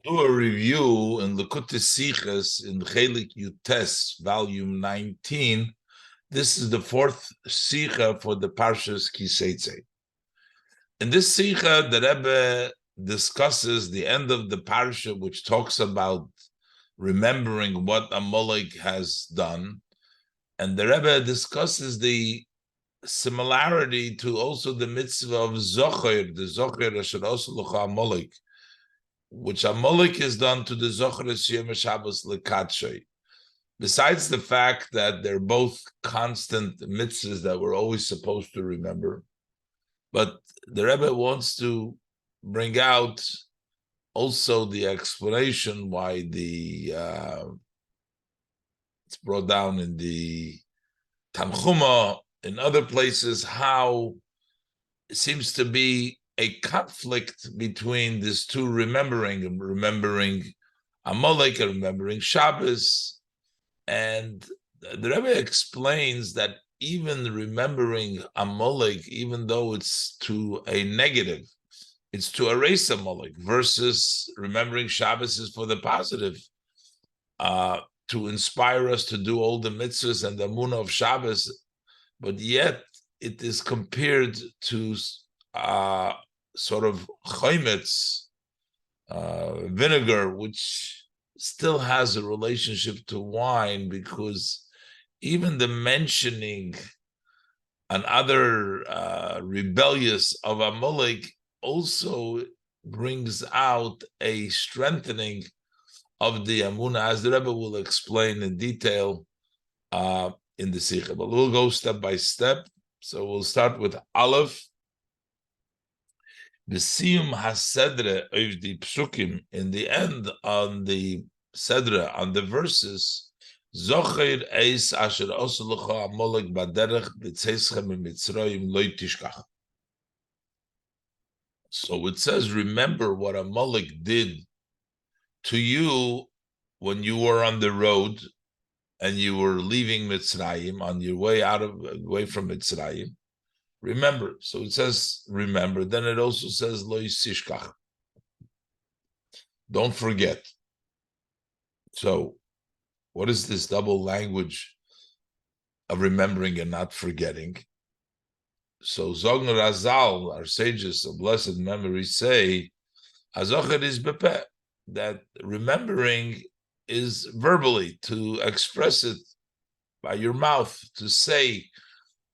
Do a review in Likutei Sichos in Chelek Yutes, volume 19. This is the fourth Sicha for the Parshas Teitzei. In this Sicha, the Rebbe discusses the end of the Parsha, which talks about remembering what Amalek has done. And the Rebbe discusses the similarity to also the mitzvah of Zocher, the Zocher Asher Osu L'cha Amalek, which Amalek is done to the Zocher Yom Shabbos Lekatshay. Besides the fact that they're both constant mitzvahs that we're always supposed to remember, but the Rebbe wants to bring out also the explanation why it's brought down in the Tanchuma, in other places, how it seems to be a conflict between these two remembering Amalek and remembering Shabbos. And the Rebbe explains that even remembering Amalek, even though it's to a negative, it's to erase Amalek, versus remembering Shabbos is for the positive, to inspire us to do all the mitzvahs and the munah of Shabbos, but yet it is compared to sort of chometz, vinegar, which still has a relationship to wine, because even the mentioning another rebellious of Amalek also brings out a strengthening of the Amunah, as the Rebbe will explain in detail in the Sikha. But we'll go step by step. So we'll start with Aleph. The Siyum HaSedre of the Psukim, in the end on the Sedre, on the verses, Zocher eis asher osu l'cha Amalek baderech b'tzeischem mitzrayim lo tishkach. So it says, remember what Amalek did to you when you were on the road and you were leaving Mitzrayim, on your way away from Mitzrayim. Remember. So it says remember. Then it also says lo yisishkach. Don't forget. So what is this double language of remembering and not forgetting? So Zogn Razal, our sages of blessed memory, say, Azocher is bepeh, that remembering is verbally, to express it by your mouth, to say,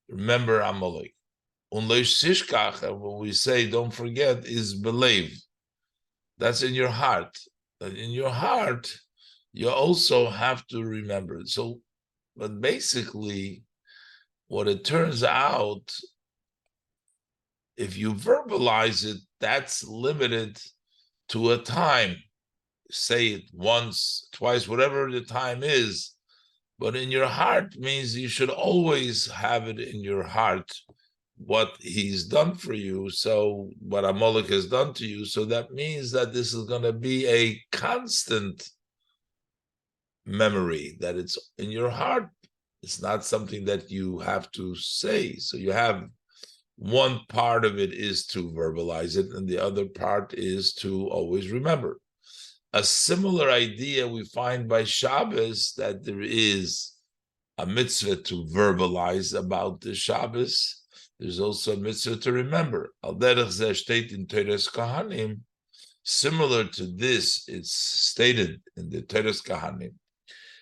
remember Amalek. Unleish sishkach, and when we say don't forget, is believe. That's in your heart. And in your heart, you also have to remember it. So, but basically, what it turns out, if you verbalize it, that's limited to a time. Say it once, twice, whatever the time is. But in your heart means you should always have it in your heart, what he's done for you, so what Amalek has done to you. So that means that this is going to be a constant memory, that it's in your heart. It's not something that you have to say. So you have one part of it is to verbalize it, and the other part is to always remember. A similar idea we find by Shabbos, that there is a mitzvah to verbalize about the Shabbos. There's also a mitzvah to remember. Al derech zeh steht in Teiras Kahanim. Similar to this, it's stated in the Teiras Kahanim.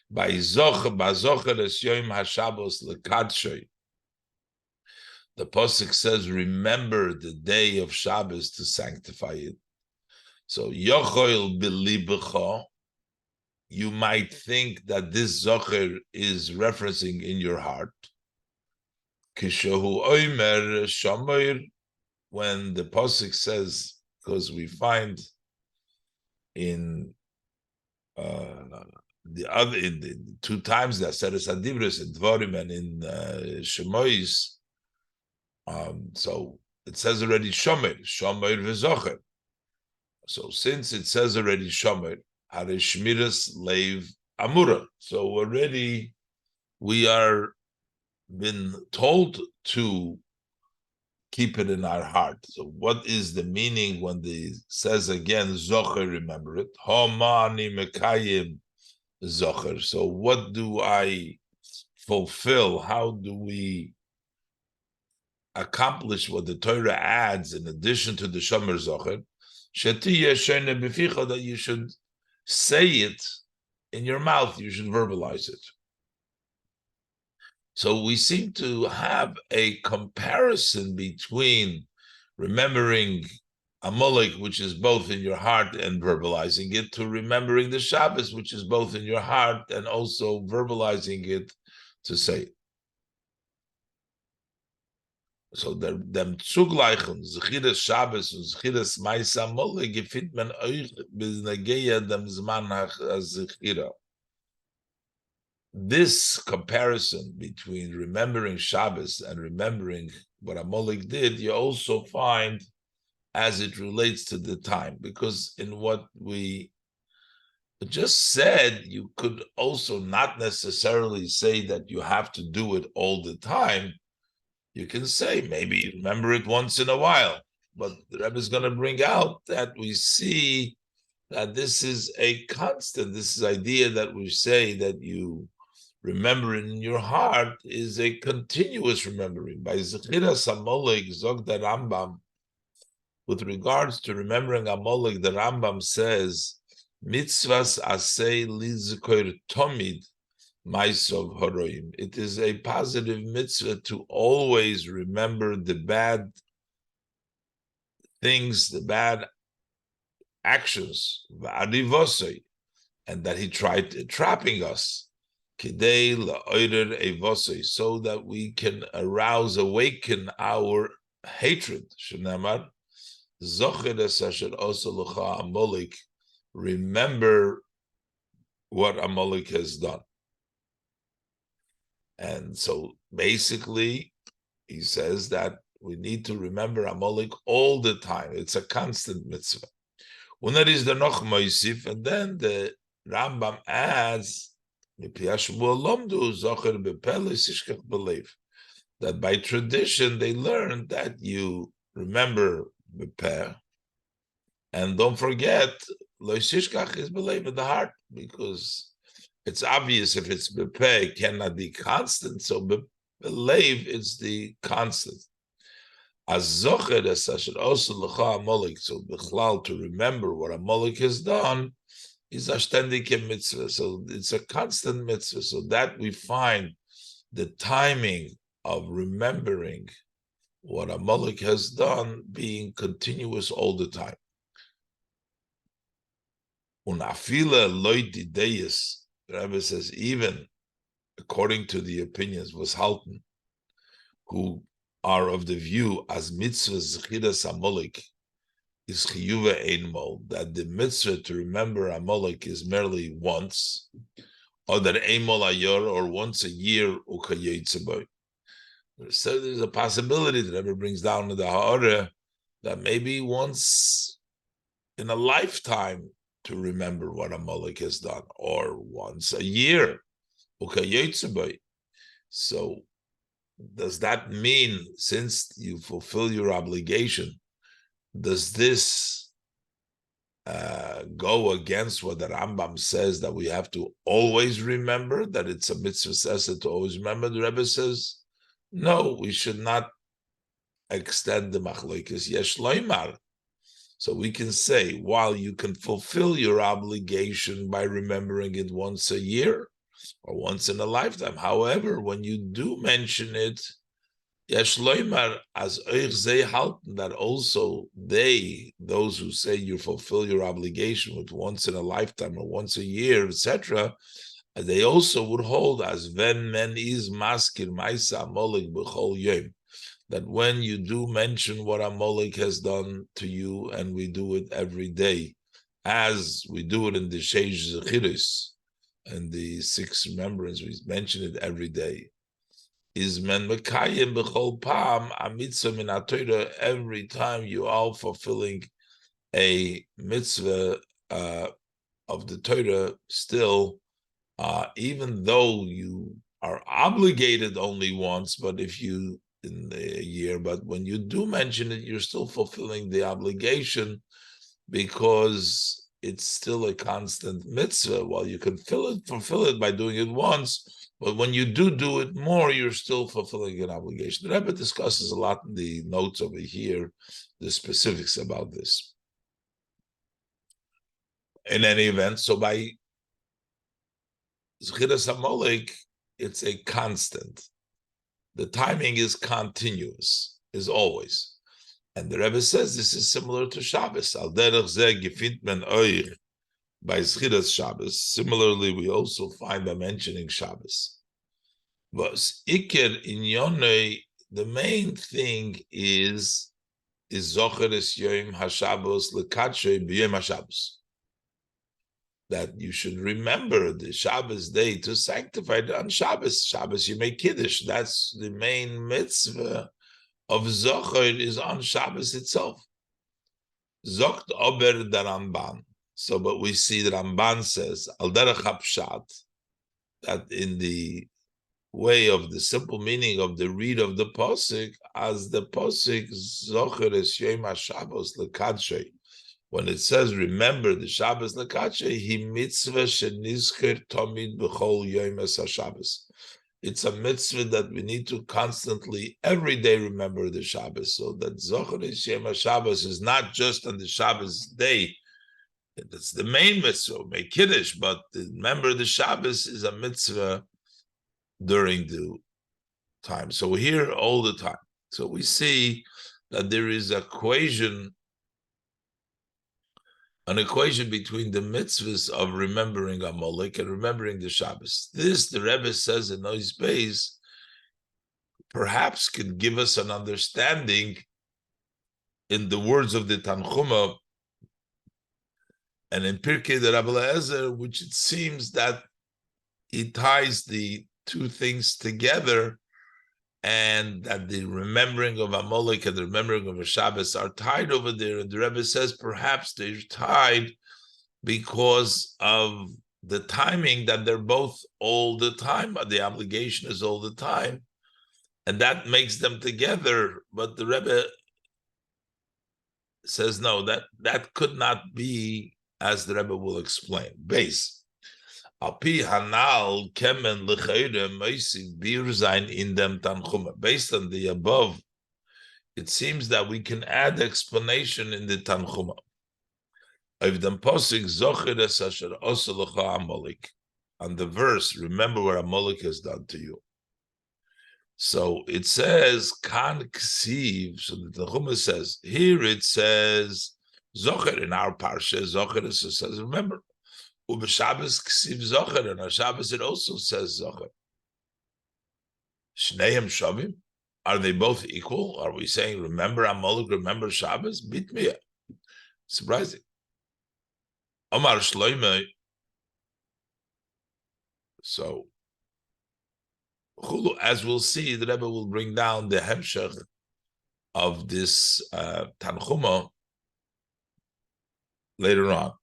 By Zocher es Yom HaShabbos lekadshay. The Pasuk says, remember the day of Shabbos to sanctify it. So, Yochoil b'libecha, you might think that this Zocher is referencing in your heart. Kishahu oimer shomer, when the Pasuk says, because we find in the two times that said es adibros in Dvorim and in Shemois, so it says already shomer v'zocher. So since it says already shomer, hare shmiras leiv amura. So already we are been told to keep it in our heart. So what is the meaning when the says again, Zocher, remember it? Homani Mekayim Zocher. So what do I fulfill? How do we accomplish what the Torah adds in addition to the Shomer Zocher? That you should say it in your mouth, you should verbalize it. So we seem to have a comparison between remembering Amalek, which is both in your heart and verbalizing it, to remembering the Shabbos, which is both in your heart and also verbalizing it to say it. So dem zugleichen, Zechiras Shabbos und Zechiras Mais Amalek, gefindt man euch bis negeya dem Zman HaZechira. This comparison between remembering Shabbos and remembering what Amalek did, you also find as it relates to the time, because in what we just said, you could also not necessarily say that you have to do it all the time. You can say maybe remember it once in a while, but the Rebbe is going to bring out that we see that this is a constant. This is idea that we say that you remember it in your heart is a continuous remembering. By Zechiras Amalek, Zog the Rambam, with regards to remembering Amalek, the Rambam says, Mitzvahs asay lizkoir tomid maisov horoim. It is a positive mitzvah to always remember the bad things, the bad actions, and that he tried trapping us, so that we can awaken our hatred. Remember what Amalek has done. And so basically, he says that we need to remember Amalek all the time. It's a constant mitzvah. When that is the Noch Moisif, and then the Rambam adds that by tradition they learned that you remember bepeh, and don't forget lo shishkach is believe in the heart, because it's obvious if it's bepeh it cannot be constant, so believe it's the constant. As zocher as should also lecha Amalek, so bichlal to remember what Amalek has done is a ständige mitzvah, so it's a constant mitzvah. So that we find the timing of remembering what Amalek has done being continuous all the time. Unafila loiti deis, the Rebbe says, even according to the opinions was halten, who are of the view as mitzvah zechiras Amalek is chiyuva einmol, that the mitzvah to remember Amalek is merely once, or that einmol ayor, or once a year, ukayetzaboy. So there's a possibility that ever brings down to the ha'ara that maybe once in a lifetime to remember what Amalek has done, or once a year, ukayetzaboy. So does that mean, since you fulfill your obligation, does this go against what the Rambam says that we have to always remember, that it's a mitzvah says to always remember? The Rebbe says, no, we should not extend the machlokes yesh loymar. So we can say, while you can fulfill your obligation by remembering it once a year or once in a lifetime, however, when you do mention it, yesh loymar as euch ze halten, that also those who say you fulfill your obligation with once in a lifetime or once a year, etc., they also would hold as when men is maskir maisa Amalek b'chol yom, that when you do mention what Amalek has done to you, and we do it every day, as we do it in the Sheish Zechiris and the 6 remembrance, we mention it every day, is men mekayim b'chol pam a mitzvah min haTorah. Every time you are fulfilling a mitzvah of the Torah, still, even though you are obligated only once, but if you in a year, but when you do mention it, you're still fulfilling the obligation because it's still a constant mitzvah. While you can fulfill it by doing it once, but when you do it more, you're still fulfilling an obligation. The Rebbe discusses a lot in the notes over here, the specifics about this. In any event, so by Zchiras HaMolek, it's a constant. The timing is continuous, is always. And the Rebbe says this is similar to Shabbos. Al derech zeh gefindt men euch by Zchiras Shabbos. Similarly, we also find by mentioning Shabbos. But Iker Inyonei, the main thing is Zocheres Yom HaShabbos Lekatshei B'Yom HaShabbos. That you should remember the Shabbos day to sanctify it on Shabbos. Shabbos, you make Kiddush. That's the main mitzvah of Zocher is on Shabbos itself. Zokt Ober the Ramban. So, but we see the Ramban says, Al derech hapshat, that in the way of the simple meaning of the read of the Posik, as the Posik Zocher es Yom HaShabbos Lekadshei. When it says, remember the Shabbos Lekadshei, he mitzvah shenizker tomid b'chol yom es HaShabbos. It's a mitzvah that we need to constantly, every day, remember the Shabbos. So that Zocher es Yom HaShabbos is not just on the Shabbos day. That's the main mitzvah, make Kiddush, but remember the Shabbos is a mitzvah during the time. So we're here all the time. So we see that there is an equation between the mitzvahs of remembering Amalek and remembering the Shabbos. This, the Rebbe says in Nois Beis, perhaps can give us an understanding in the words of the Tanchuma and in Pirkei the Rabbi Eliezer, which it seems that he ties the two things together, and that the remembering of Amalek and the remembering of a Shabbos are tied over there. And the Rebbe says perhaps they're tied because of the timing, that they're both all the time. The obligation is all the time, and that makes them together. But the Rebbe says no, that could not be, as the Rebbe will explain. Base. Based on the above, it seems that we can add explanation in the Tanchuma. On the verse, remember what Amalek has done to you. So it says, Kan Ksiv, so the Tanchuma says, here it says, Zocher, in our Parsha, Zocher says, remember. Shabbos ksiv zocher, and on Shabbos it also says zocher. Shneim shavim, are they both equal? Are we saying remember Amalek, remember Shabbos? Bitmiya, surprising. Omar Shloime. So, as we'll see, the Rebbe will bring down the hemshech of this Tanchuma later on.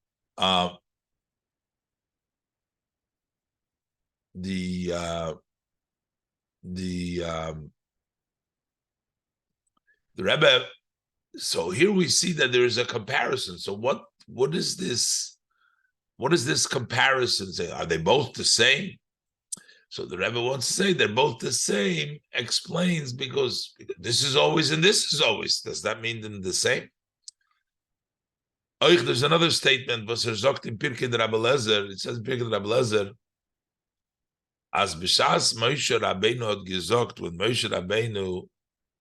The Rebbe. So here we see that there is a comparison. So what is this? What does this comparison say? Are they both the same? So the Rebbe wants to say they're both the same. Explains because this is always and this is always. Does that mean them the same? Oh, there's another statement. Was sagt in Pirkei Rabbi Eliezer. It says Pirkei Rabbi Eliezer. As b'shas Moshe Rabbeinu had gesagt, when Moshe Rabbeinu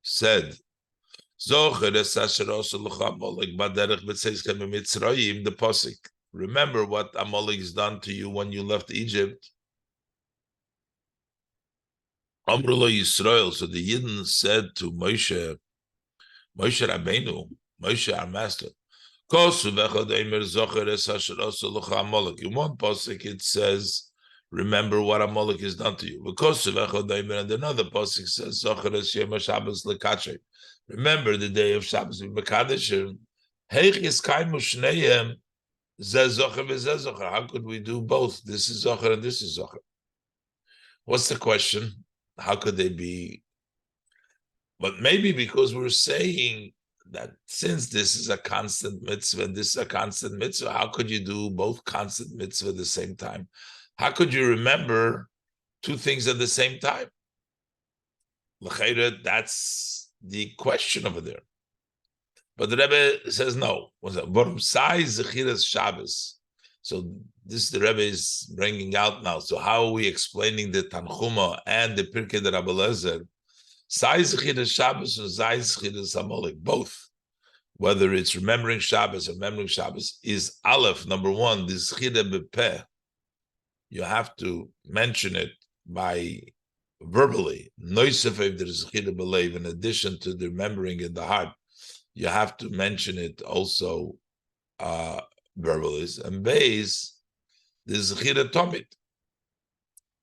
said, "Zocher es asher osa l'cha Amalek b'derech b'tzeischa b'Mitzrayim," the pasuk. Remember what Amalek has done to you when you left Egypt. Amru lo Yisrael. So the Yidden said to Moshe Rabbeinu, Moshe our master, Kosu v'echad eimer zocher es asher osa l'cha Amalek. In one pasuk it says, remember what Amalek has done to you. And another pasuk says, remember the day of Shabbos. How could we do both? This is Zocher and this is Zocher. What's the question? How could they be But maybe because we're saying that since this is a constant mitzvah, this is a constant mitzvah, how could you do both constant mitzvah at the same time? How could you remember two things at the same time? L'cheira, that's the question over there. But the Rebbe says no. So this the Rebbe is bringing out now. So how are we explaining the Tanchuma and the Pirkei de Rabbi Lezer? Shabbos and both, whether it's remembering Shabbos or remembering Shabbos, is Aleph, number one, this Chida Bepeh. You have to mention it by verbally. Noisef, if there's Chida Belev, in addition to the remembering in the heart, you have to mention it also verbally. And Beis, this Chida Tomit.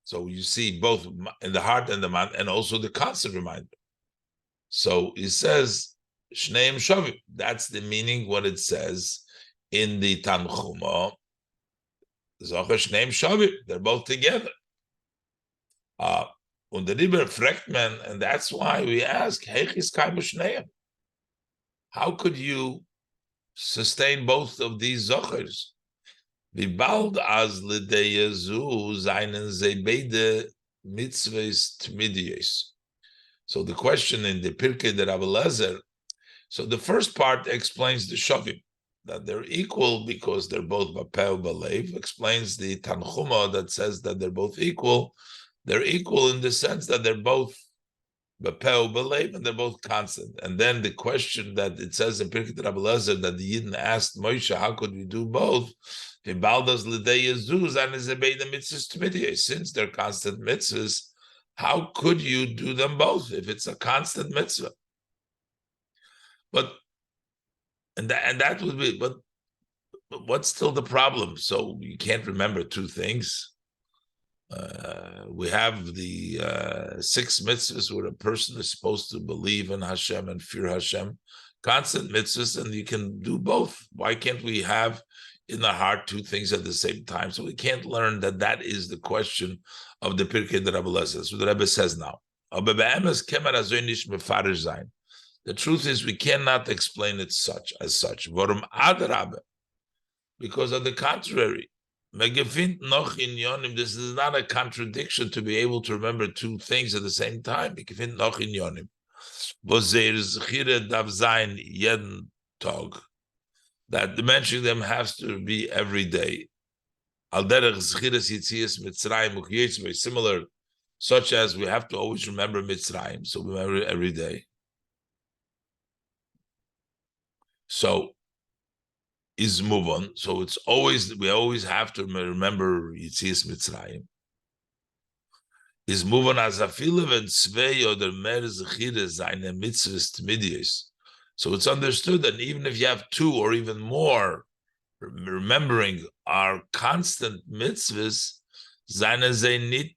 So you see both in the heart and the mind, and also the constant reminder. So he says, Shneim Shavim. That's the meaning, what it says in the Tanchuma. Zocher Shneim Shavim. They're both together. Und der Rebbe fragt man, and that's why we ask, Heichis Kaimu Shneim. How could you sustain both of these Zochers? Vibald az l'deyezu seinen ze beide mitzvahs tmidies. So the question in the Pirkei de Rabbi Lezer, so the first part explains the Shavim, that they're equal because they're both Bapeh Balev, explains the Tanchuma that says that they're both equal. They're equal in the sense that they're both Bapeh Balev and they're both constant. And then the question that it says in Pirkei de Rabbi Lezer that the Yidden asked Moshe, how could we do both? Since they're constant mitzvahs, how could you do them both if it's a constant mitzvah? But that would be, but what's still the problem? So you can't remember two things. We have the 6 mitzvahs where a person is supposed to believe in Hashem and fear Hashem, constant mitzvahs, and you can do both. Why can't we have in the heart two things at the same time? So we can't learn that is the question of the Pirkei de Rabbi Lezer. So the Rebbe says now, the truth is we cannot explain it as such. Because on the contrary, this is not a contradiction to be able to remember two things at the same time. That the mentioning them has to be every day. Similar, such as we have to always remember Mitzrayim, so we remember it every day. So is move on. So it's always, we always have to remember Yitzias Mitzrayim. Is move on as a feel and zwei oder mehr Zechire seine Mitzvahs Tmidies. So it's understood that even if you have 2 or even more, remembering our constant mitzvahs, seine ze nit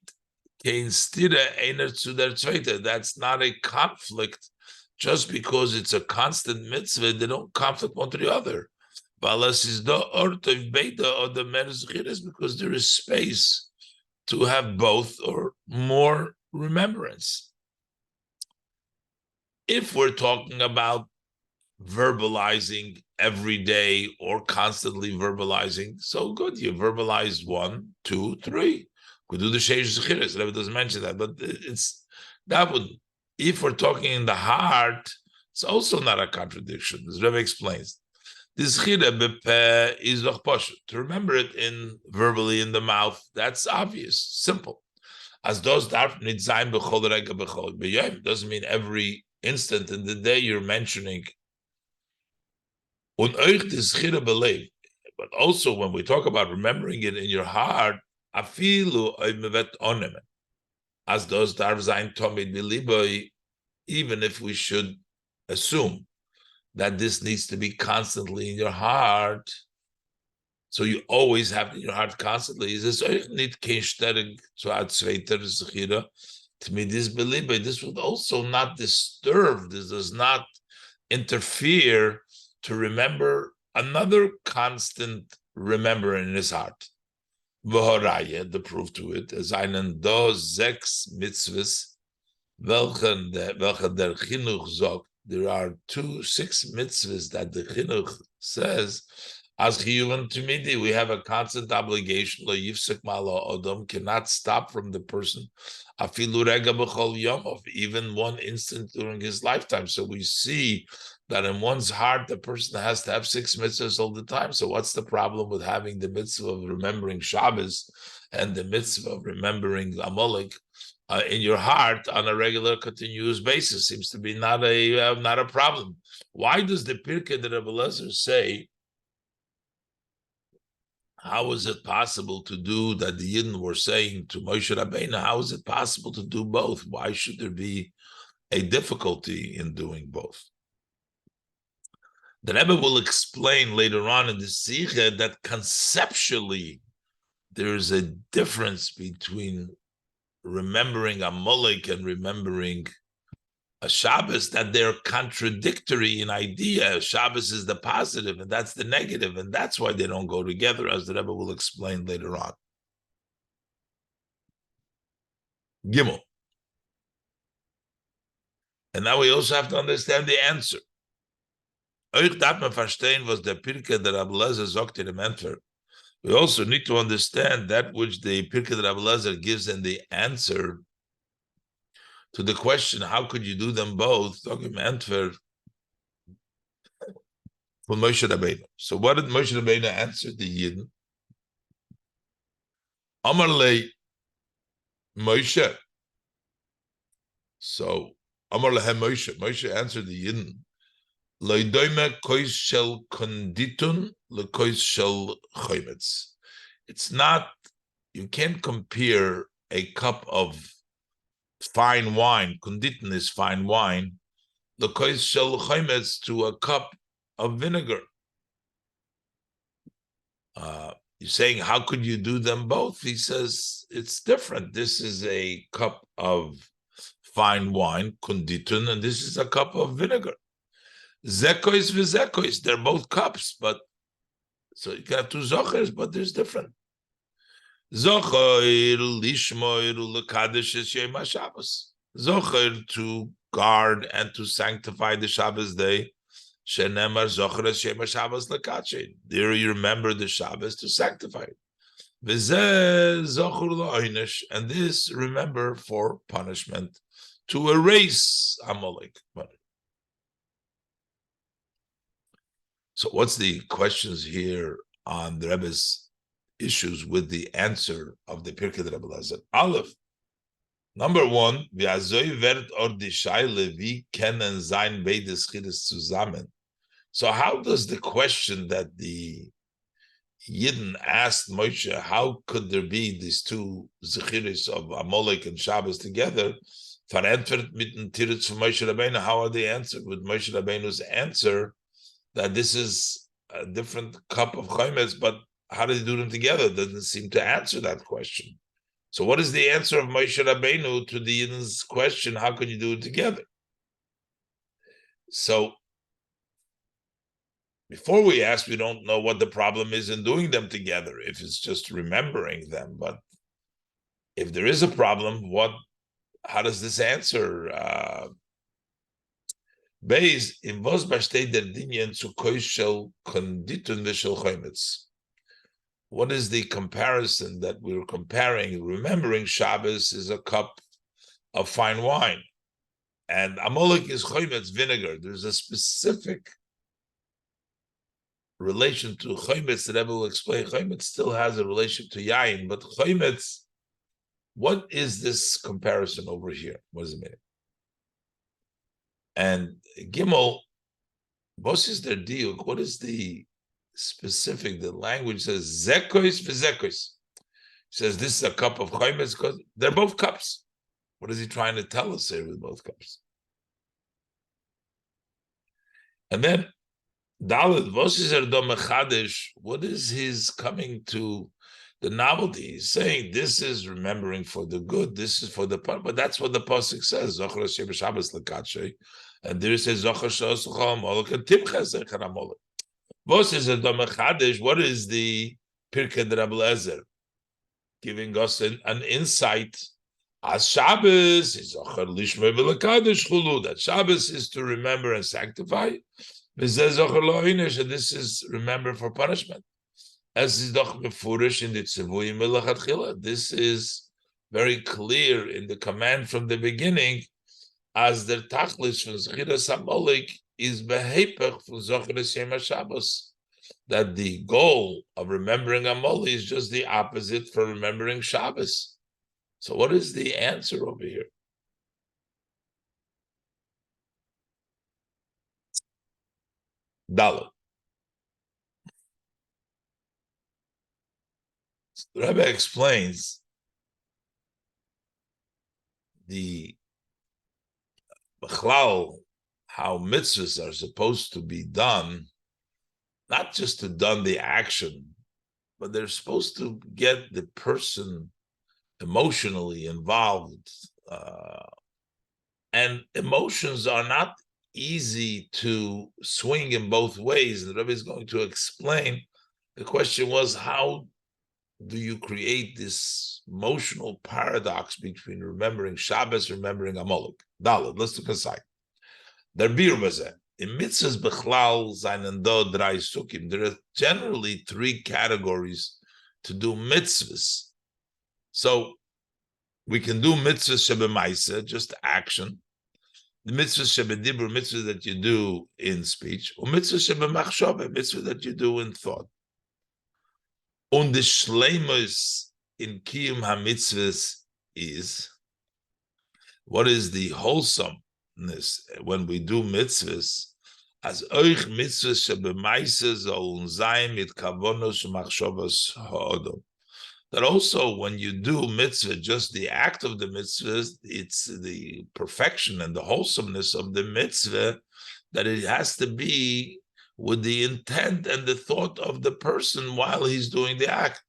kein stire einer zu der zweite. That's not a conflict. Just because it's a constant mitzvah, they don't conflict one to the other. Because there is space to have both or more remembrance. If we're talking about verbalizing every day or constantly verbalizing, so good. You verbalize 1, 2, 3. Could do the Sheish Zechiris. Rebbe doesn't mention that, but it's that would. If we're talking in the heart, it's also not a contradiction. As Rebbe explains, this Chida Bepeh is doch Poshet. To remember it in verbally in the mouth, that's obvious, simple. As those darf nit sein bechol rega bechol b'yom, doesn't mean every instant in the day you're mentioning. Und euch this Chida belev, but also when we talk about remembering it in your heart, afilu oimevet onem, as those darf sein tomid biliboy, even if we should assume that this needs to be constantly in your heart, so you always have it in your heart constantly. This would also not disturb, this does not interfere to remember another constant remembering in his heart. The proof to it is einen do 6 mitzvahs, welchen der Chinuch sagt, there are 6 mitzvahs that the Chinuch says, as chiyuv timidi, we have a constant obligation, lo yifsek malo odom, cannot stop from the person, afilu rega b'chol yomov, even one instant during his lifetime. So we see that in one's heart, the person has to have 6 mitzvahs all the time. So what's the problem with having the mitzvah of remembering Shabbos and the mitzvah of remembering Amalek in your heart on a regular, continuous basis? Seems to be not a problem. Why does the Pirkei de Rabbi Eliezer say, how is it possible to do that the Yidden were saying to Moshe Rabbeinu? How is it possible to do both? Why should there be a difficulty in doing both? The Rebbe will explain later on in the Sikha that conceptually there's a difference between remembering Amalek and remembering a Shabbos, that they're contradictory in idea. Shabbos is the positive and that's the negative, and that's why they don't go together, as the Rebbe will explain later on. Gimel. And now we also have to understand the answer. Euch darf man verstehen, was der Pirkei der Rabbi Eliezer sagt in dem Entfer. We also need to understand that which the Pirkei der Rabbi Eliezer gives in the answer to the question, how could you do them both? So what did Moshe Rabbeinu answer the Yidden? Amar le Moshe. So Amar lehem Moshe. Moshe answered the Yidden. Loidoime kois shel konditun lekois shel chometz. It's not, you can't compare a cup of fine wine, konditin is fine wine, lekois shel chometz, to a cup of vinegar. You're saying, how could you do them both? He says, it's different. This is a cup of fine wine, konditun, and this is a cup of vinegar. Zekois v'zekois, they're both cups, but so you can have 2 zochers, but there's different. Zocher lishmoir lekadesh es yom haShabbos. Zocher, to guard and to sanctify the Shabbos day. Shenemar zocher es yom haShabbos lekadesh. There you remember the Shabbos to sanctify it. V'zeh zocher la'onesh, and this remember for punishment, to erase Amalek. So what's the questions here on the Rebbe's issues with the answer of the Pirkei de Rabbi Eliezer? Aleph, number 1, wie wird die Shaile, wie können sein beide Schiris zusammen? So how does the question that the Yidden asked Moshe, how could there be these 2 Zechiris of Amalek and Shabbos together? Verantwortet mit dem Tiritz von Moshe Rabbeinu, how are they answered with Moshe Rabbeinu's answer that this is a different cup of chometz, but how do they do them together? Doesn't seem to answer that question. So what is the answer of Moshe Rabbeinu to the Yidden's question, how can you do it together? So before we ask, we don't know what the problem is in doing them together, if it's just remembering them. But if there is a problem, how does this answer? Beis in was besteht der Dinyan zu kois shel konditun v'shel chometz. What is the comparison that we're comparing? Remembering Shabbos is a cup of fine wine, and Amalek is chometz, vinegar. There's a specific relation to chometz that Rebbe will explain. Chometz still has a relation to yain, but chometz, what is this comparison over here? What does it mean? And Gimel, what is their deal? What is the specific? The language says zekois v'zekois. Says this is a cup of chometz because they're both cups. What is he trying to tell us here with both cups? And then Dalet, what is his coming to the novelty? He's saying this is remembering for the good, this is for the part, but that's what the pasuk says. And there it says what is the Pirkei de Rabbi Eliezer giving us an insight As Shabbos is that Shabbos is to remember and sanctify. And this is remember for punishment. As is doch mefurish in the tzivui melachatchila. This is very clear in the command from the beginning, as the tachlis from Zechiras Hamolik is behepech from Zocheres Yom HaShabbos. That the goal of remembering Amoli is just the opposite for remembering Shabbos. So what is the answer over here? Dalet. The Rebbe explains the Bechlal, how mitzvahs are supposed to be done, not just to done the action, but they're supposed to get the person emotionally involved. And emotions are not easy to swing in both ways. The Rebbe is going to explain. The question was, how do you create this emotional paradox between remembering Shabbos, remembering Amalek? Dalet, let's look aside. Der Bir bazeh. In mitzvahs bechlal seinen do drei sukim. There are generally three categories to do mitzvahs. So we can do mitzvahs shebemaisa, just action. The mitzvahs shebedibur, mitzvahs that you do in speech, or mitzvahs shebemachshava, mitzvah that you do in thought. Und the shleimus in kiyum hamitzvahs is, what is the wholesomeness when we do mitzvahs? As euch mitzvahs shebemaisa zolun zayin mit kavonos machshavas ha'odom. That also when you do mitzvah, just the act of the mitzvah, it's the perfection and the wholesomeness of the mitzvah, that it has to be with the intent and the thought of the person while he's doing the act.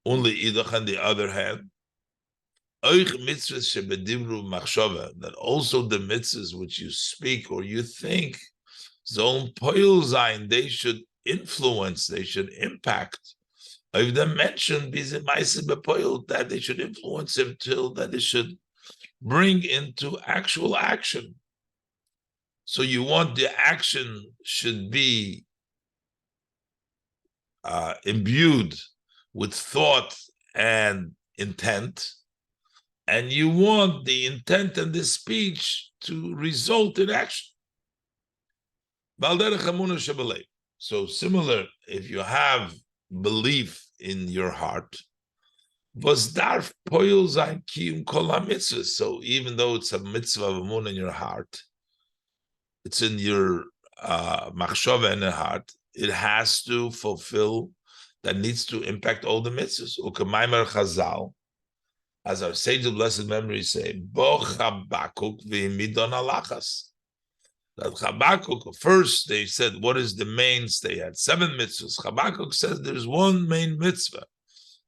Only idach, on the other hand, that also the mitzvahs which you speak or you think, they should influence, they should impact. If they mentioned that they should influence him till that it should bring into actual action. So you want the action should be imbued with thought and intent, and you want the intent and the speech to result in action. So similar, if you have belief in your heart, so even though it's a mitzvah of amun in your heart, it's in your machshava in the heart, it has to fulfill, that needs to impact all the mitzvahs. Ukemaimar Chazal, as our sage of blessed memory say, Bo Chabakuk v'imidon alachas. That Chabakuk, first they said, what is the mainstay? They had 7 mitzvahs. Chabakuk says there's one main mitzvah,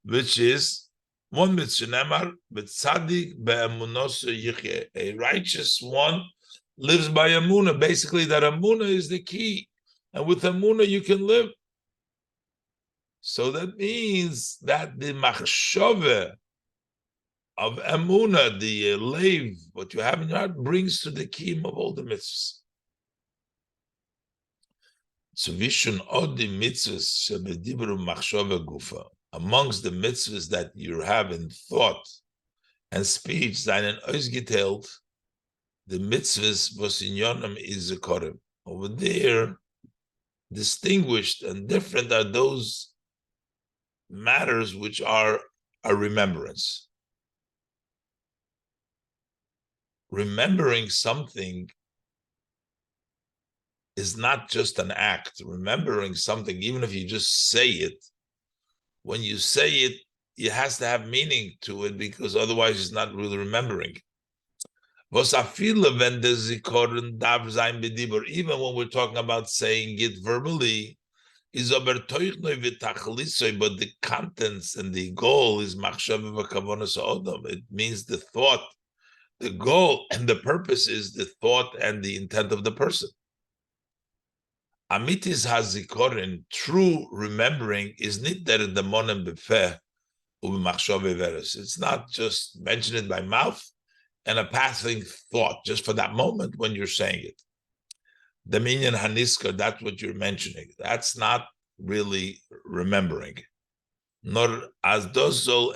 which is one mitzvah, Nemar, b'tzadik be'emunosu yichye. A righteous one lives by Amunah. Basically, that Amunah is the key. And with Amunah, you can live. So that means that the machshove of Amunah, the leiv, what you have in your heart, brings to the key of all the mitzvahs. So vishun odi mitzvahs shebedibru machshove gufa. Amongst the mitzvahs that you have in thought and speech, seinen ausgeteilt, the mitzvahs was in yonam is zekorim. Over there, distinguished and different are those matters which are a remembrance. Remembering something is not just an act. Remembering something, even if you just say it, when you say it, it has to have meaning to it, because otherwise it's not really remembering. Even when we're talking about saying it verbally, but the contents and the goal is it means the thought, the goal and the purpose is the thought and the intent of the person. Amitis hazikorin, true remembering, is nit der demonen befeh, It's not just mention it by mouth and a passing thought, just for that moment when you're saying it. The minyan haniska, that's what you're mentioning. That's not really remembering. Nor as dosol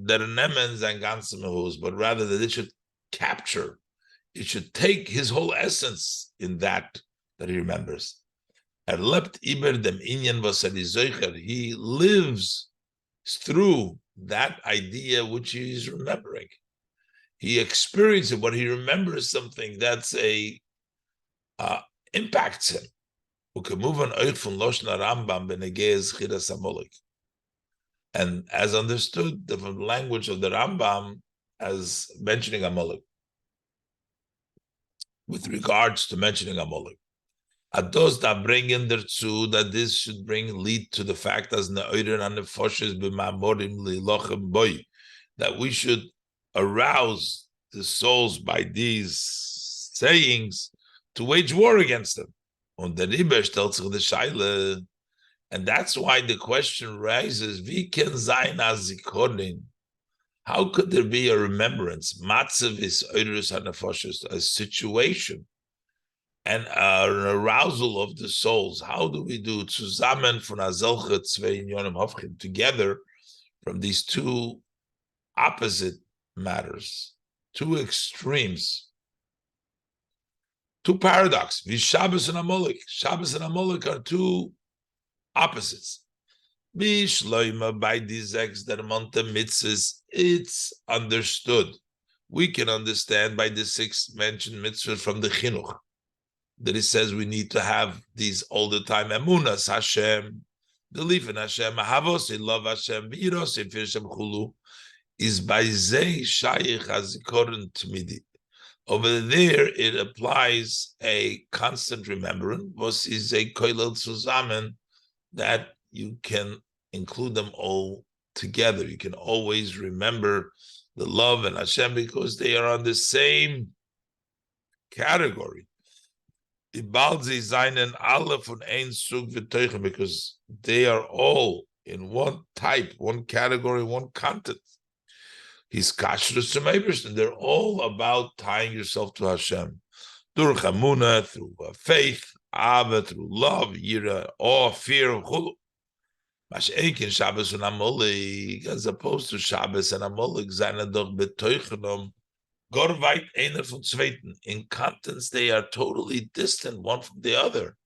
der nemen sein ganzes mehus, but rather that it should capture, it should take his whole essence in that he remembers. Lebt iber dem inyan was he lives through that idea which he is remembering. He experiences what he remembers, something that's impacts him. And as understood from the language of the Rambam as mentioning Amalek, with regards to mentioning Amalek. Ados da bringen dazu that this should lead to the fact as ne'oiren and nefoshes b'mamorim lilochem boy, that we should arouse the souls by these sayings to wage war against them. Und der Riber stellt sich the Shaila, and that's why the question rises: Wie can sein as zikorin? How could there be a remembrance? Matzav is oirus hanefoshes, a situation and an arousal of the souls. How do we do zusammen von azelche zwei inyonim hofchim, together from these two opposite matters, two extremes, two paradoxes? Wie Shabbos and Amalek. Shabbos and Amalek are two opposites. Bishloima, by these exdermonte mitzvahs, it's understood. We can understand by the six mentioned mitzvahs from the chinuch that it says we need to have these all the time. Emunas Hashem, belief in Hashem, ahavos, love Hashem, v'iros, Hashem chulu, is by zei shayich hazikoron tmidi. Over there, it applies a constant remembrance. Was is a koilel zusammen, that you can include them all together. You can always remember the love and Hashem because they are on the same category. Because they are all in one type, one category, one content. He's kashrus to Meibesh, and they're all about tying yourself to Hashem. Through chamuna, through faith, ava, through love, yira, awe, fear, chulu. Mash'ekin Shabbos and Amalek, as opposed to Shabbos and Amalek, seien doch betoichenom, gorvait einer von zweiten. In contents, they are totally distant one from the other.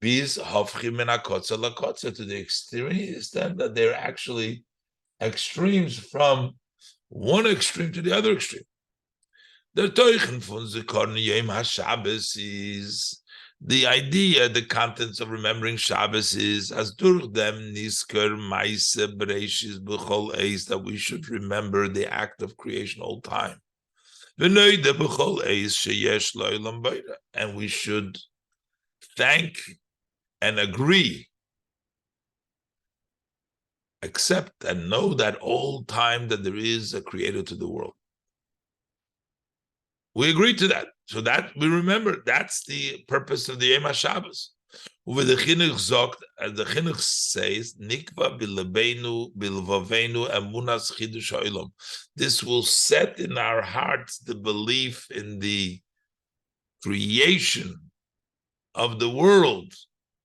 Bis hofchim min hakotza lakotza, to the extent that they're actually extremes from one extreme to the other extreme. Der Teuchen von Zikaron Yom HaShabbos is the idea, the contents of remembering Shabbos is as durch dem nisker maise bereishis b'chol eis, that we should remember the act of creation all time. V'noide b'chol eis sheyesh lo'olam bayra, and we should thank and agree, accept and know that all time that there is a creator to the world. We agree to that. So that we remember, that's the purpose of the Yom HaShabbos. Over the Chinuch Zogt, as the Chinuch says, Nikva bilabenu bilvavenu emunas chidush ha'olam. This will set in our hearts the belief in the creation of the world,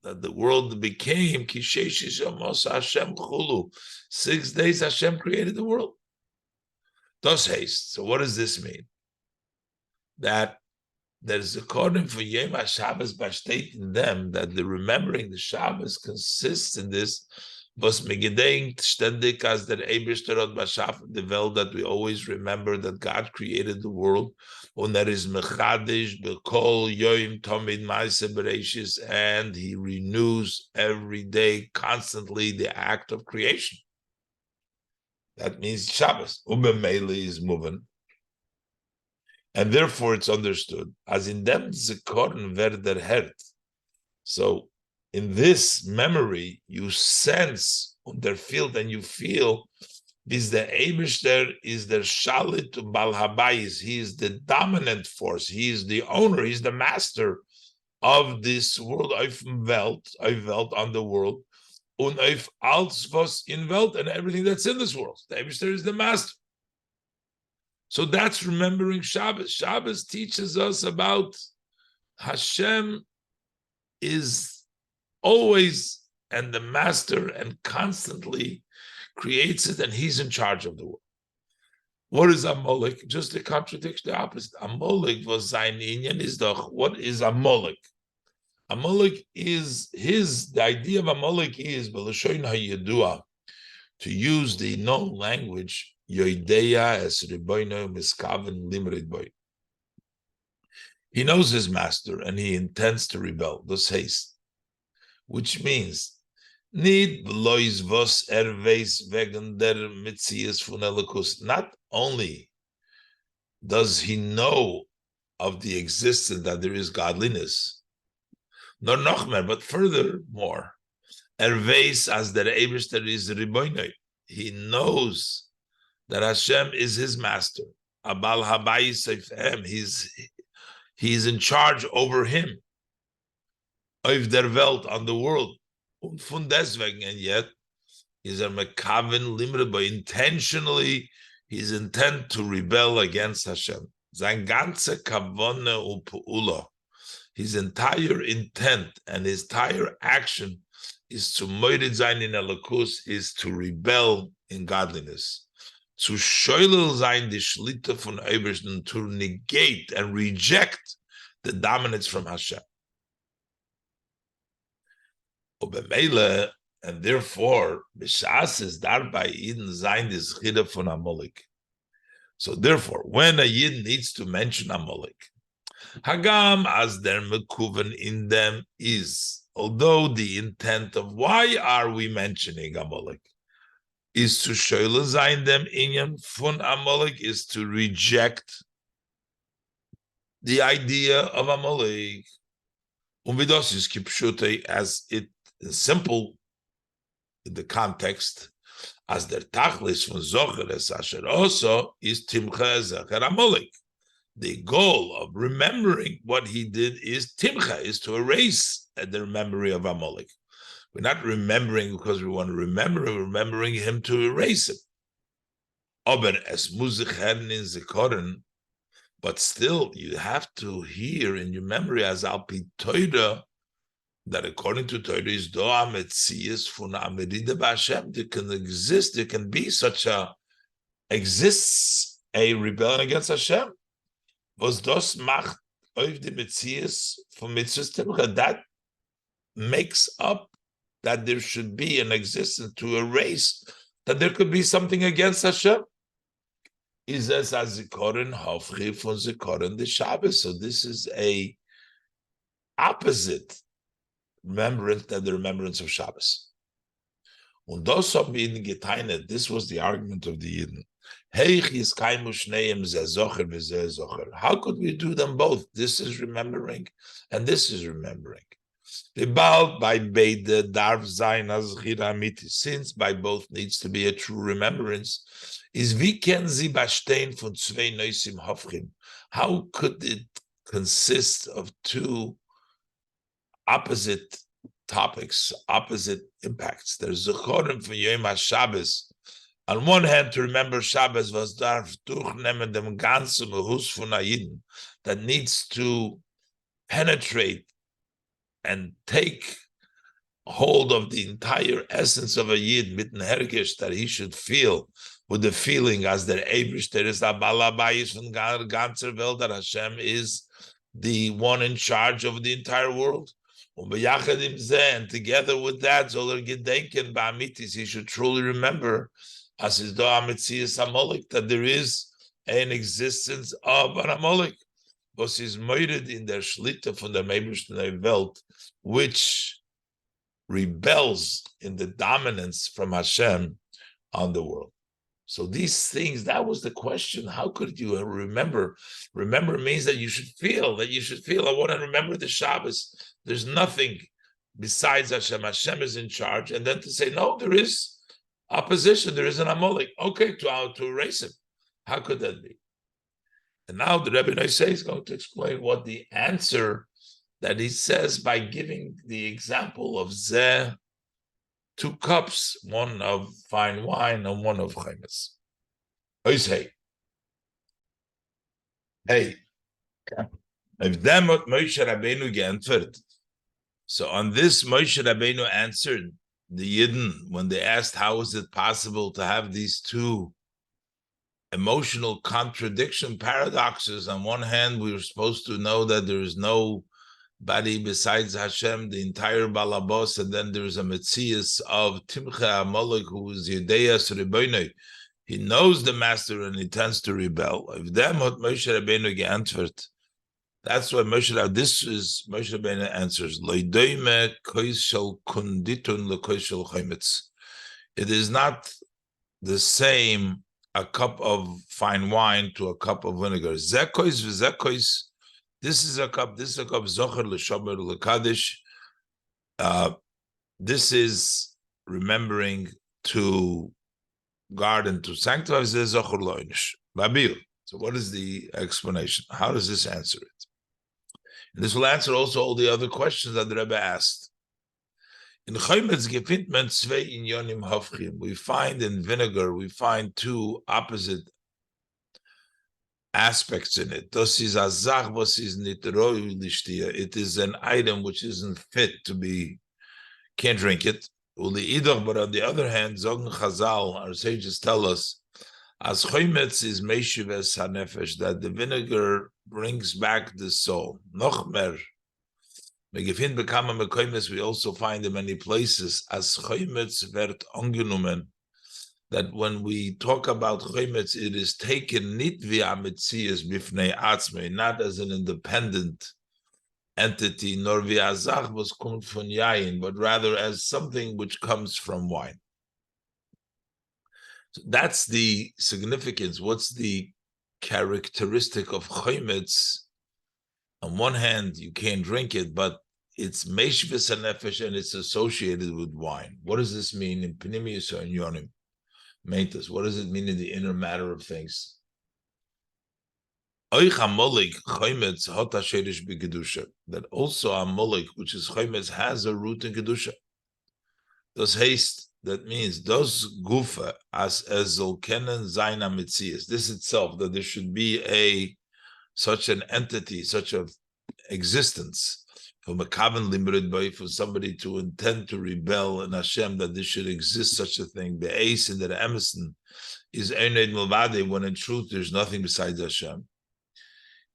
that the world became kishesh shamos Hashem chulu. 6 days Hashem created the world. Das heißt, so what does this mean? That there's according for Yom HaShabbos by stating them that the remembering the Shabbos consists in this, was megedenkt ständig as der Eibishter hat beschaffen the Welt, that we always remember that God created the world, und is mechadish bekol yoim tomid ma'aseh bereishis, and He renews every day constantly the act of creation. That means Shabbos. Ubemeli is moving. And therefore it's understood as in dem zikoren werder hert. So in this memory, you sense der field and you feel is the Eibishter is der Shalit Bal Habayis. He is the dominant force. He is the owner. He's the master of this world. I've Welt on the world. und auf alles was in Welt and everything that's in this world. The Eibishter is the master. So that's remembering Shabbos. Shabbos teaches us about Hashem is always and the master and constantly creates it, and he's in charge of the world. What is Amalek? Just a contradiction, the opposite. Amalek was sein Inyan is doch. What is Amalek? Amalek is the idea of Amalek is B'Lashoin HaYedua, to use the known language, Yoideya es Riboino Miskaven Limrid Boy. He knows his master and he intends to rebel, thus haste, which means need lois vos erveis wegen der mitzias von Elikus. Not only does he know of the existence that there is godliness, nor noch mehr, but furthermore, erveis as der Eibishter is riboinoi. He knows that Hashem is his master. Abal habayis seifem. He's in charge over him. Auf der Welt, on the world. Und von deswegen, and yet, is mekaven limreba, intentionally, he's intent to rebel against Hashem. Sein ganze kavone u'pu'ula, his entire intent and his entire action is to moirid sein in Elikus, is to rebel in godliness. Zu scheulel sein die Schlitte von Eibishter, to negate and reject the dominance from Hashem. And therefore, B'shas is darbai Yidin sein die Schide von Amalek. So therefore, when a Yid needs to mention Amalek, Hagam as der mekuven in them is, although the intent of why are we mentioning Amalek is to shoyle sein dem inyan von Amalek, is to reject the idea of Amalek. Vidos is kipshute, as it is simple in the context, as der tachlis von zocheres asher also is timcha zecher Amalek. The goal of remembering what he did is timcha, is to erase the memory of Amalek. We're not remembering because we want to remember, we're remembering him to erase it. Aber es muss sich hören in Zikoren, but still you have to hear in your memory as Alpi Toida, that according to Toida is doa metzias von Amerida B'Hashem. There can exist, there can be such exists a rebellion against Hashem. Was das macht auf die metzias von mitzvahs timcha, that makes up that there should be an existence to erase that there could be something against Hashem. Is as zikoren hafchi von zikoren the Shabbos. So this is a opposite remembrance than the remembrance of Shabbos. Und das haben wir ihnen geteilt. This was the argument of the Yidden. How could we do them both? This is remembering, and this is remembering. By beide darf sein as chiramiti, since by both needs to be a true remembrance. Is wie can sie bestehen von zwei neusim hofchim? How could it consist of two opposite topics, opposite impacts? There's zechorim for Yom HaShabbos. On one hand, to remember Shabbos was darf durchnehmen dem ganzen Behus von Ayiden, that needs to penetrate and take hold of the entire essence of a Yid, mitten hergish, that he should feel with the feeling as der Eibishter is a balabayis von ganzer Welt, that Hashem is the one in charge of the entire world. And together with that, he should truly remember as his that there is an existence of an Amalek, was is murdered in der Schlitte von der Eibishter Welt, which rebels in the dominance from Hashem on the world. So these things, that was the question. How could you remember? Remember means that you should feel, I want to remember the Shabbos. There's nothing besides Hashem. Hashem is in charge. And then to say, no, there is opposition. There is an Amalek. Okay, to erase him. How could that be? And now the Rabbi Chaim is going to explain what the answer that he says by giving the example of Zeh 2 cups, one of fine wine and one of chaimis. Hey, if them what Moshe Rabbeinu geantwortet. So on this, Moshe Rabbeinu answered the Yidden when they asked how is it possible to have these 2 emotional contradiction paradoxes. On one hand, we were supposed to know that there is nobody besides Hashem, the entire Balabos, and then there's a Metzias of Timcha Amalek, who is Yedeas Rebbeinu. He knows the master and he tends to rebel. If them what Moshe Rabbeinu geantwortet, that's why Moshe Rabbeinu answers. It is not the same a cup of fine wine to a cup of vinegar. Zekois. This is a cup. Zocher l'shomer l'kadish. This is remembering to guard and to sanctify. Zocher loinish. Babil. So what is the explanation? How does this answer it? And this will answer also all the other questions that the Rebbe asked. In Chaimetz Gefindment Zwei Inyonim Hafchim, we find in vinegar, we find 2 opposite aspects in it. Das is a Zach, was is nit roi lishtia. It is an item which isn't fit to be, can't drink it. But on the other hand, Zogen Chazal, our sages tell us, as Chaimetz is Meishives HaNefesh, that the vinegar brings back the soul. Noch mer. We also find in many places as Chaimetz wird angenommen, that when we talk about Chaimetz, it is taken nit via Metzias bifnei atzmei, not as an independent entity, nor via Zach was kommt von Yain, but rather as something which comes from wine. So that's the significance. What's the characteristic of Chaimetz? On one hand, you can't drink it, but it's meishvis hanefesh and it's associated with wine. What does this mean in Pnimius or in Yonim? Meitas. What does it mean in the inner matter of things? That also a molik, which is chaimetz, has a root in kedusha. Das haste. That means does gufa as ezolkenen zaina mitzias. This itself, that there should be such an entity, such an existence for somebody to intend to rebel in Hashem, that there should exist such a thing. The ace in the Emerson is Eined Milvade, when in truth there's nothing besides Hashem.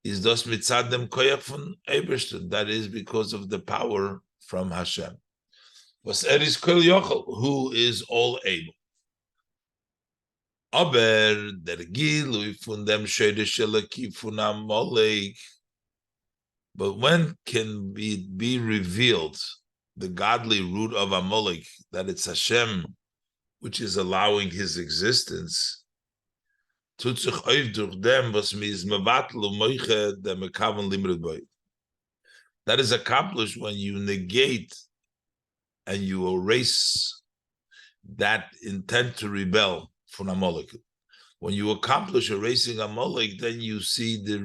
Is das mitzad dem koyach von Eberstein? That is because of the power from Hashem. Was is kol yochel, who is all able. Aber der Gilui von dem Shede Sheleki von Amalek. But when can it be revealed, the godly root of Amalek, that it's Hashem which is allowing his existence? That is accomplished when you negate and you erase that intent to rebel from Amalek. When you accomplish erasing Amalek, then you see the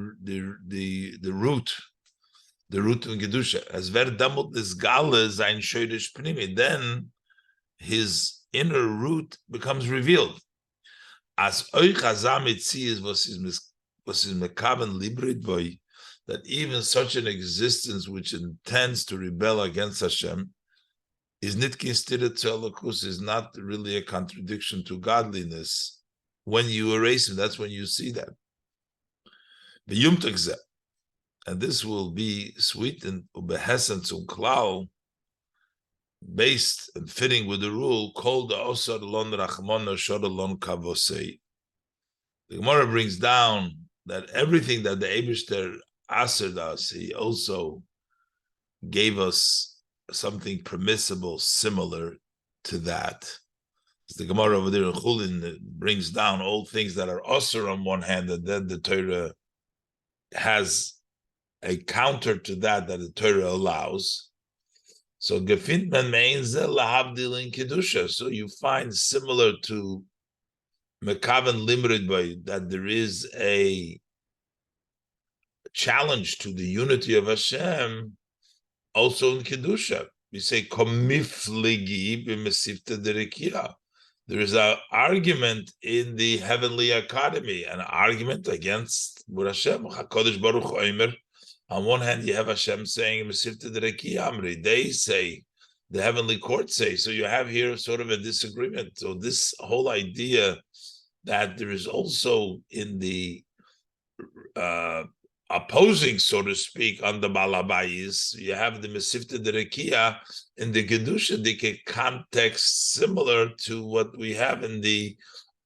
root in Kedusha. As ver damot is gale sein shoydish pnimi, then his inner root becomes revealed. As oich azam itzias was his mekaben librid boy, that even such an existence which intends to rebel against Hashem is nitkin stirat tzelakus, is not really a contradiction to godliness. When you erase him, that's when you see that. And this will be sweetened ubehesen zum klal, based and fitting with the rule called the osar lon rachmona shodalon kavosei. The Gemara brings down that everything that the Eibishter asered us, he also gave us something permissible similar to that. The Gemara over there in Chulin brings down all things that are osar on one hand, and then the Torah has a counter to that the Torah allows. So gefindman means lahavdil in kedusha. So you find similar to mekaven limrid by that there is a challenge to the unity of Hashem, also in kedusha, we say komifligi b'mesifta derekia. There is an argument in the heavenly academy, an argument against Hashem. HaKadosh Baruch Omer. On one hand, you have Hashem saying, "Mesifta derekia amri." They say, the heavenly court say. So you have here sort of a disagreement. So this whole idea that there is also in the opposing, so to speak, on the Balabayis, you have the Mesifta Derekia in the Kedusha Dike context similar to what we have in the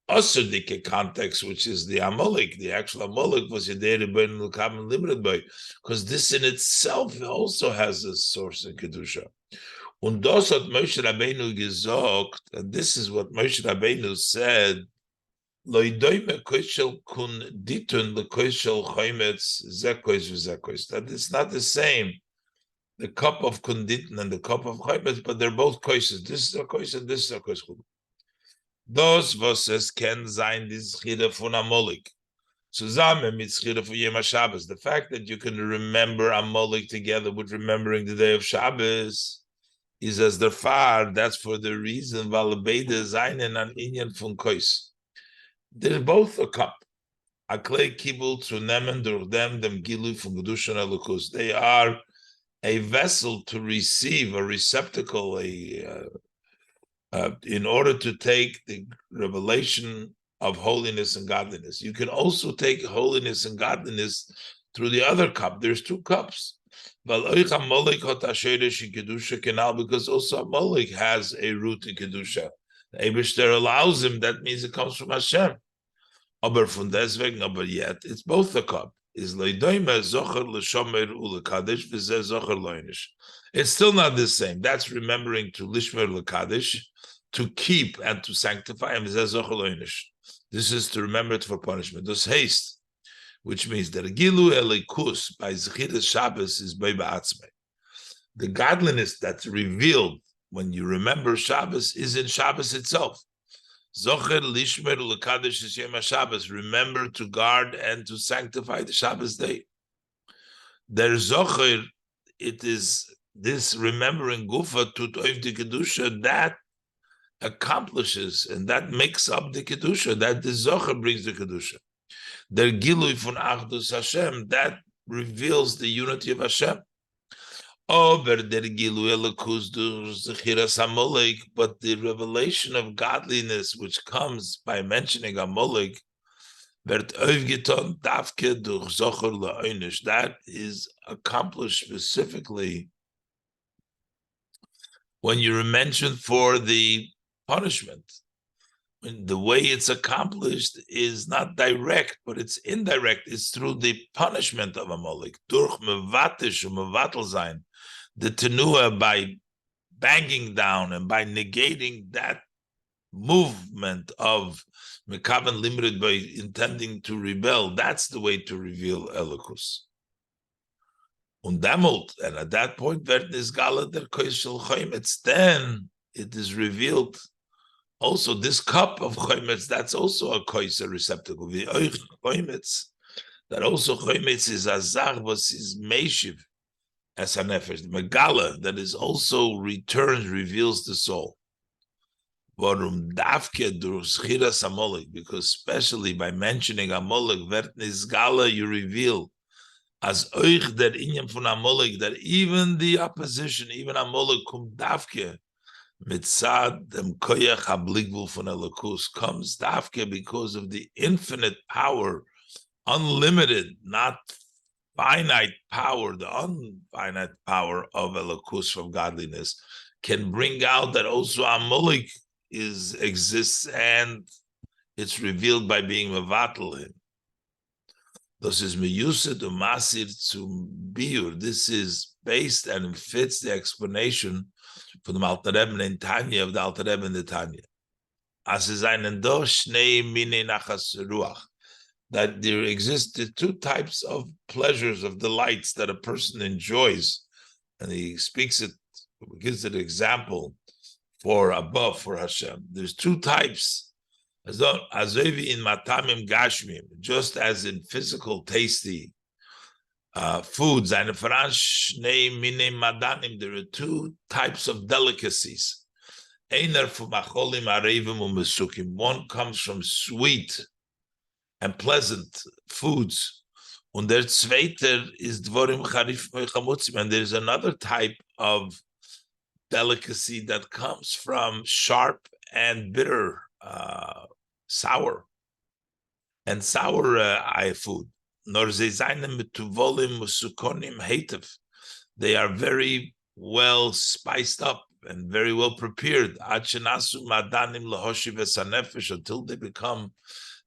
Asur Dike context, which is the Amalek. The actual Amalek was Yedei Rebbeinu L'Kam and limited by, because this in itself also has a source in Kedusha. Und das hat Moshe Rabbeinu gesagt, and this is what Moshe Rabbeinu said, that it's not the same, the cup of kunditen and the cup of chaymetz, but they're both koishes. This is a koish and this is a koish. Those verses can sein this schira von Amalek. Zusammen mit schira von Yom HaShabbos. The fact that you can remember Amalek together with remembering the day of Shabbos is as the far. That's for the reason weil beide seinen an inyan von koish. They're both a cup. A clay kibul to nemen durch them gilu from Kedusha Elokus. They are a vessel to receive, a receptacle, in order to take the revelation of holiness and godliness. You can also take holiness and godliness through the other cup. There's two cups. Because also Amalek has a root in Kedusha. The Eibishter allows him, that means it comes from Hashem. Aber von deswegen, aber yet, it's both the cup. It's still not the same. That's remembering to lishmer l'kadesh, to keep and to sanctify. And this is to remember it for punishment. This haste, which means that gilu elikus by Zechiras Shabbos is by ba'atzmei. The godliness that's revealed when you remember Shabbos is in Shabbos itself. Zocher lishmer l'kadesh Shem Shabbos. Remember to guard and to sanctify the Shabbos day. Der zocher, it is this remembering gufa to toiv the kedusha that accomplishes and that makes up the kedusha. That the zocher brings the kedusha. Der gilui von achdus Hashem, that reveals the unity of Hashem. Over der Gilu Elokus durch Zechiras Amalek, but the revelation of godliness which comes by mentioning Amalek, wird aufgetan davke durch Zocher le'onish. That is accomplished specifically when you're mentioned for the punishment. When the way it's accomplished is not direct, but it's indirect. It's through the punishment of Amalek. Durch mevatish mevatel sein. The tenua, by banging down and by negating that movement of mekavan limited by intending to rebel, that's the way to reveal Elokus. And at that point, then it is revealed also this cup of chometz, that's also a kois, a receptacle. That also chometz is azar, was is meishiv. As a nefesh, the megala that is also returns, reveals the soul. Warum davke durch Zechiras Amalek? Because especially by mentioning Amalek, vert nizgala, you reveal as euch der inyan von Amalek, that even the opposition, even Amalek kum davke mitzad dem koyach habligvul von Elokus, comes davke because of the infinite power, unlimited, not finite power, the unfinite power of Elokus from godliness can bring out that also Amalek exists and it's revealed by being mevatel him. This is meyused umasir to biur. This is based and fits the explanation for the Alter Rebbe in Tanya of the Alter Rebbe in the Tanya. As is einen do shnei mine nachas ruach. That there exist the two types of pleasures, of delights that a person enjoys. And he speaks it, gives it an example for above, for Hashem. There's two types. As in matamim gashmim, just as in physical tasty foods. There are two types of delicacies. One comes from sweet and pleasant foods. Und der zweite is dvorim charif mechamutzim. And there's another type of delicacy that comes from sharp and bitter, sour food. They are very well spiced up and very well prepared until they become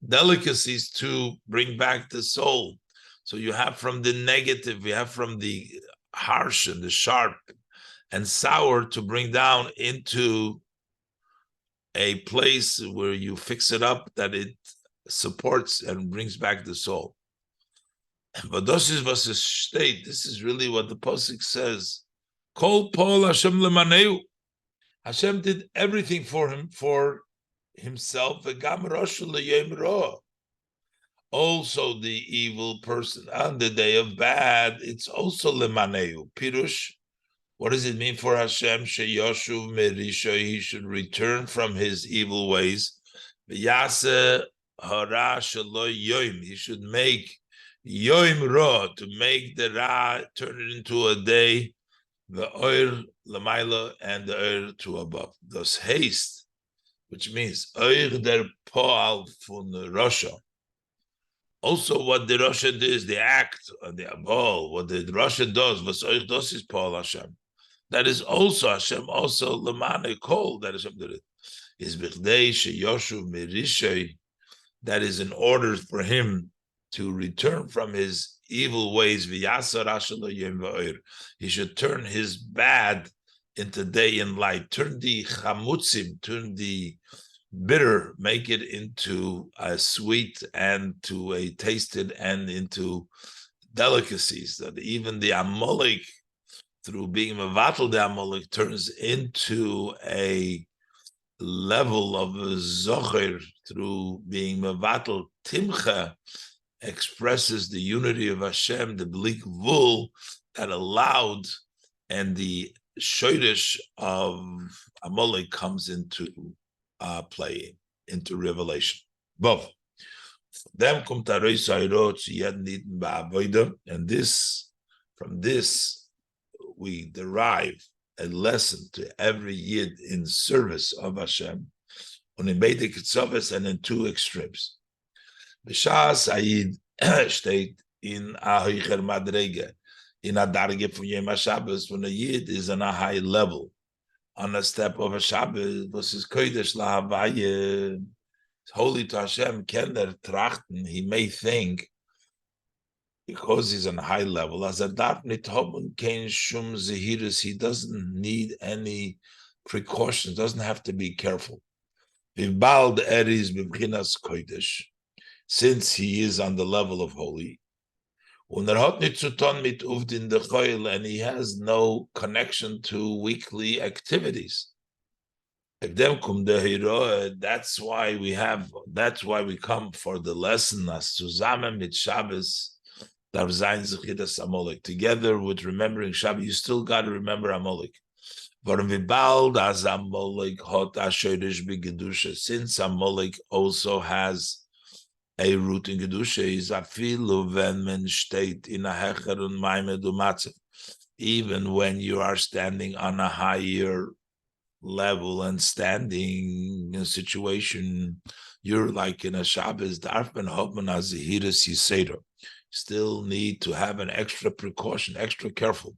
delicacies to bring back the soul. So you have from the negative, you have from the harsh and the sharp and sour to bring down into a place where you fix it up that it supports and brings back the soul. But this is what is state. This is really what the pasuk says. Kol Paul Hashem lemaneu. Hashem did everything for him, for himself. Also, the evil person on the day of bad, it's also lemaneu. Pirush. What does it mean for Hashem? Sheyoshuv merisha. He should return from his evil ways. V'yaseh hara shelo yoim. He should make yoim ra, to make the ra, turn it into a day, the oir lamaila, and the oir to above. Thus haste, which means oir der poal fun Rasha. Also, what the Rasha does, the act of the abol, what the Rasha does, was oir dos is poal Hashem. That is also Hashem, also lemane kol, that Hashem did it. Is bichdei sheyoshuv merishay, that is in order for him to return from his evil ways. He should turn his bad into day and light. Turn the chamutzim, turn the bitter, make it into a sweet and to a tasted and into delicacies. That even the Amalek, through being mevatel, the Amalek turns into a level of zocher through being mevatel. Timcha expresses the unity of Hashem, the bleak vul that allowed, and the shoydish of Amalek comes into play, into revelation. Both. Them kommt and this, from this, we derive a lesson to every yid in service of Hashem, and in two extremes. B'shas ayid steht in a hoicher madrege, in a darge from Yom HaShabbos, when a yid is on a high level, on a step of a Shabbos, was his kodesh lahavaye, holy to Hashem, kender trachten, he may think, because he's on a high level, as a darf nit hoben kein shum zehiris, he doesn't need any precautions, doesn't have to be careful. V'bald is b'bchinas kodesh, since he is on the level of holy, and he has no connection to weekly activities. That's why we come for the lesson as zusammen mit Shabbos, together with remembering Shabbos. You still got to remember Amalek. Since Amalek also has a root in Kedusha, is afilu when men steht in a hecher und maimed umatzev. Even when you are standing on a higher level and standing in a situation, you're like in a Shabbos, darf ben hoben as zehiras yisera. Still need to have an extra precaution, extra careful.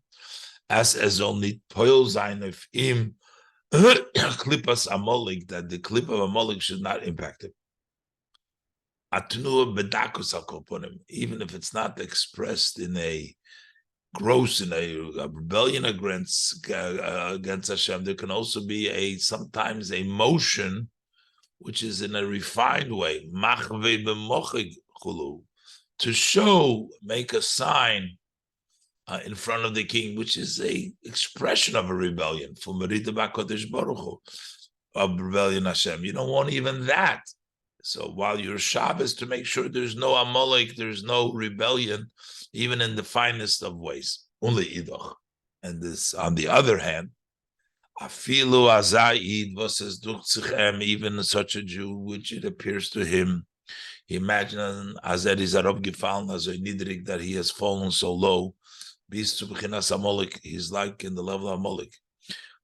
As only poil sein of him klippas Amalek, that the clip of Amalek should not impact it. Even if it's not expressed in a gross, in a rebellion against Hashem, there can also be sometimes a motion which is in a refined way, to show, make a sign in front of the king, which is a expression of a rebellion, of rebellion Hashem. You don't want even that. So while your Shabbos, to make sure there's no Amalek, there's no rebellion, even in the finest of ways. Only idoch. And this, on the other hand, afilu azayid versus duchzichem, even such a Jew, which it appears to him, he imagines Azer is Arab gefallen, as a nidrik, that he has fallen so low. Bis zu Bechinas Amalek, he's like in the level of Amalek.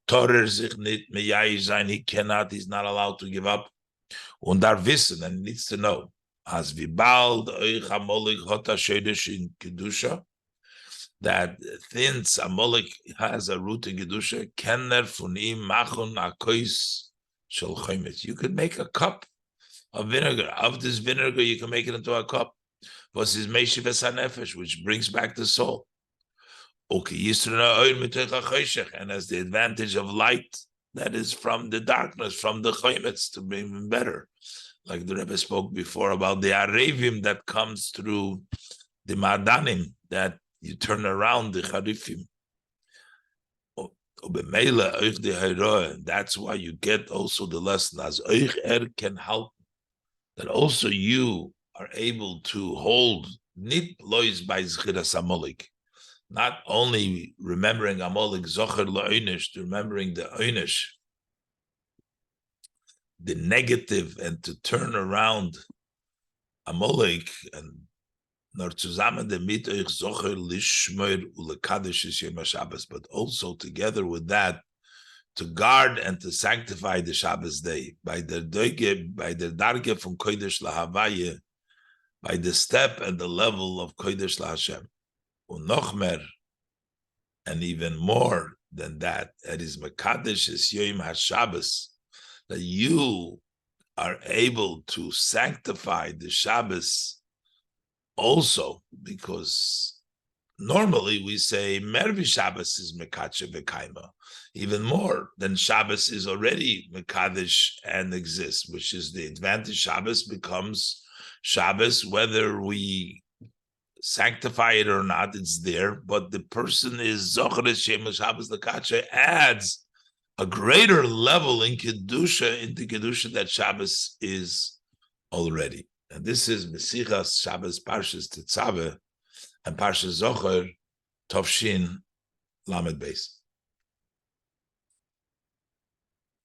Torer sich nit meyayish sein, he cannot, he's not allowed to give up. Und dar wissen, and needs to know, as wie bald euch Amalek hot Shedesh in Kedusha, that since Amalek has a root in Kedusha, kenner von ihm machon akois shel chomet. You could make a cup of vinegar. Of this vinegar, you can make it into a cup. Was is meishiv esanefesh, which brings back the soul. Okay, and as the advantage of light that is from the darkness, from the chometz, to be even better. Like the Rebbe spoke before about the arevim that comes through the madanim, that you turn around the charifim. That's why you get also the lesson as euch can help, that also you are able to hold nit lois by zchiras amalek, not only remembering amalek zocher la'onish, to remembering the oynish, the negative, and to turn around amalek, and nor zusammen damit euch zocher lishmer ulekadosh is yom Shabbos, but also together with that, to guard and to sanctify the Shabbos day by the darge from kodesh lahavaye, by the step and the level of kodesh laHashem. Unochmer, and even more than that, it is mekadesh is yom haShabbos, that you are able to sanctify the Shabbos also, because normally we say Mervi Shabbos is mekadesh v'kaima, even more than Shabbos is already mekadesh and exists, which is the advantage. Shabbos becomes Shabbos, whether we sanctify it or not, it's there, but the person is Zocharis Shemesh Shabbos Lakache, adds a greater level in Kedusha, into Kedusha that Shabbos is already. And this is Mesichas Shabbos Parshas Teitzei and Parshas Zocher Tovshin Lamed Beis.